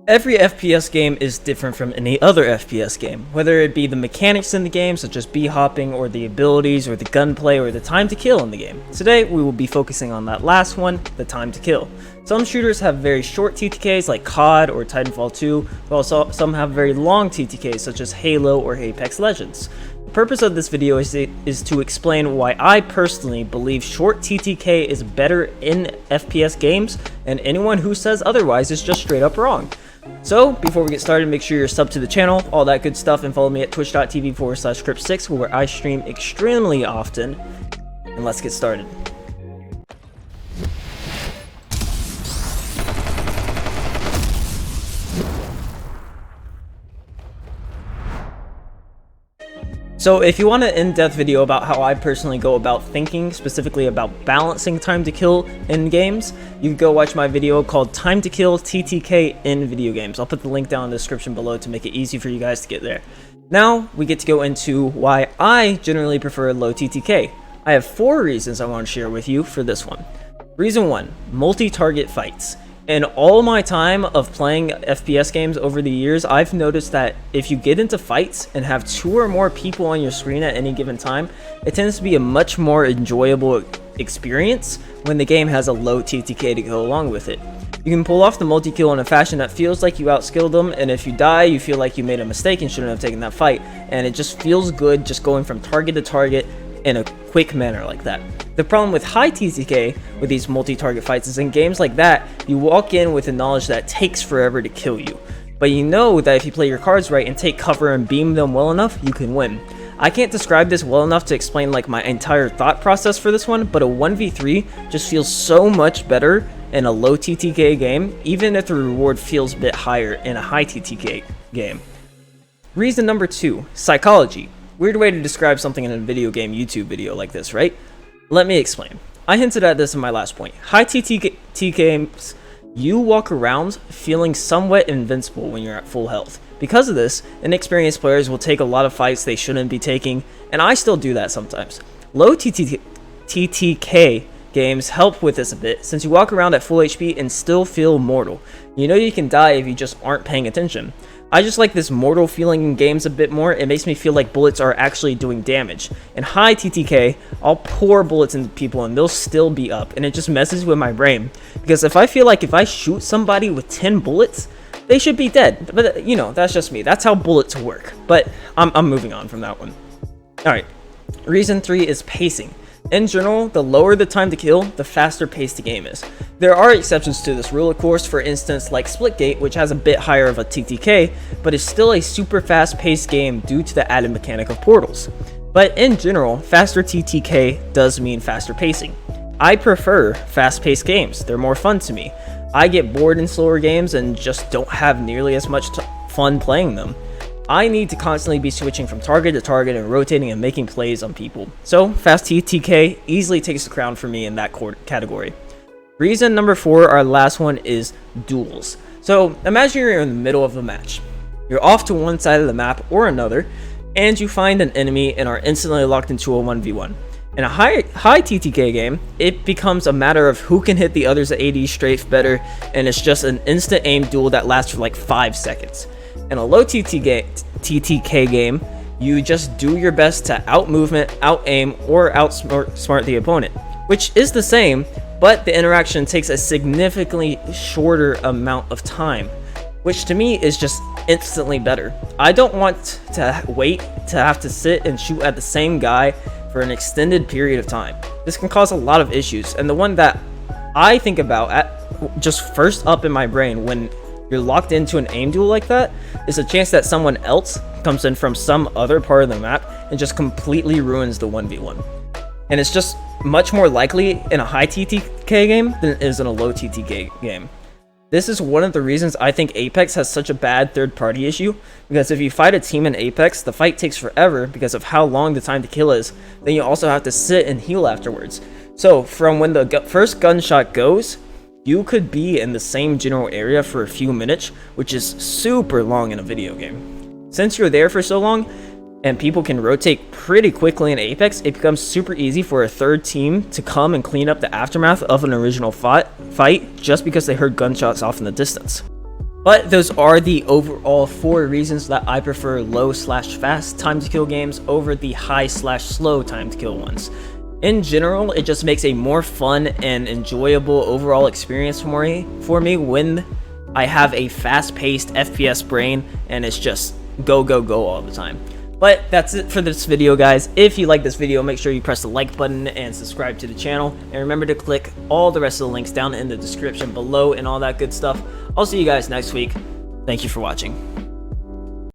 Every FPS game is different from any other FPS game, whether it be the mechanics in the game, such as B-hopping, or the abilities, or the gunplay, or the time to kill in the game. Today, we will be focusing on that last one, the time to kill. Some shooters have very short TTKs like COD or Titanfall 2, while some have very long TTKs such as Halo or Apex Legends. The purpose of this video is to explain why I personally believe short TTK is better in FPS games, and anyone who says otherwise is just straight up wrong. So, before we get started, make sure you're subbed to the channel, all that good stuff, and follow me at twitch.tv/Crypt6, where I stream extremely often. And let's get started. So if you want an in-depth video about how I personally go about thinking, specifically about balancing time to kill in games, you can go watch my video called Time to Kill TTK in Video Games. I'll put the link down in the description below to make it easy for you guys to get there. Now, we get to go into why I generally prefer low TTK. I have 4 reasons I want to share with you for this one. Reason 1, multi-target fights. In all my time of playing FPS games over the years, I've noticed that if you get into fights and have 2 or more people on your screen at any given time, it tends to be a much more enjoyable experience when the game has a low TTK to go along with it. You can pull off the multi-kill in a fashion that feels like you outskilled them, and if you die, you feel like you made a mistake and shouldn't have taken that fight, and it just feels good just going from target to target in a quick manner like that. The problem with high TTK with these multi-target fights is in games like that, you walk in with the knowledge that it takes forever to kill you. But you know that if you play your cards right and take cover and beam them well enough, you can win. I can't describe this well enough to explain like my entire thought process for this one, but a 1v3 just feels so much better in a low TTK game, even if the reward feels a bit higher in a high TTK game. Reason number 2, psychology. Weird way to describe something in a video game YouTube video like this, right? Let me explain. I hinted at this in my last point. High TTK games, you walk around feeling somewhat invincible when you're at full health. Because of this, inexperienced players will take a lot of fights they shouldn't be taking, and I still do that sometimes. Low TTK games help with this a bit, since you walk around at full HP and still feel mortal. You know you can die if you just aren't paying attention. I just like this mortal feeling in games a bit more. It makes me feel like bullets are actually doing damage. In high TTK, I'll pour bullets into people and they'll still be up, and it just messes with my brain. Because if I feel like if I shoot somebody with 10 bullets, they should be dead. But you know, that's just me. That's how bullets work. But I'm moving on from that one. Alright, reason 3 is pacing. In general, the lower the time to kill, the faster paced the game is. There are exceptions to this rule, of course, for instance like Splitgate, which has a bit higher of a TTK, but is still a super fast paced game due to the added mechanic of portals. But in general, faster TTK does mean faster pacing. I prefer fast paced games, they're more fun to me. I get bored in slower games and just don't have nearly as much fun playing them. I need to constantly be switching from target to target and rotating and making plays on people. So, fast TTK easily takes the crown for me in that category. Reason number 4, our last one, is duels. So, imagine you're in the middle of a match. You're off to one side of the map or another, and you find an enemy and are instantly locked into a 1v1. In a high TTK game, it becomes a matter of who can hit the other's AD strafe better, and it's just an instant aim duel that lasts for like 5 seconds. In a low TTK game, you just do your best to out-movement, out-aim, or outsmart the opponent, which is the same, but the interaction takes a significantly shorter amount of time, which to me is just instantly better. I don't want to wait to have to sit and shoot at the same guy for an extended period of time. This can cause a lot of issues, and the one that I think about just first up in my brain when you're locked into an aim duel like that is a chance that someone else comes in from some other part of the map and just completely ruins the 1v1. And it's just much more likely in a high TTK game than it is in a low TTK game. This is one of the reasons I think Apex has such a bad third-party issue, because if you fight a team in Apex, the fight takes forever because of how long the time to kill is. Then you also have to sit and heal afterwards. So from when the first gunshot goes, you could be in the same general area for a few minutes, which is super long in a video game. Since you're there for so long, and people can rotate pretty quickly in Apex, it becomes super easy for a third team to come and clean up the aftermath of an original fight just because they heard gunshots off in the distance. But those are the overall 4 reasons that I prefer low/fast time to kill games over the high/slow time to kill ones. In general, it just makes a more fun and enjoyable overall experience for me when I have a fast-paced FPS brain and it's just go go go all the time. But that's it for this video, guys. If you like this video, make sure you press the like button and subscribe to the channel, and remember to click all the rest of the links down in the description below and all that good stuff. I'll see you guys next week. Thank you for watching.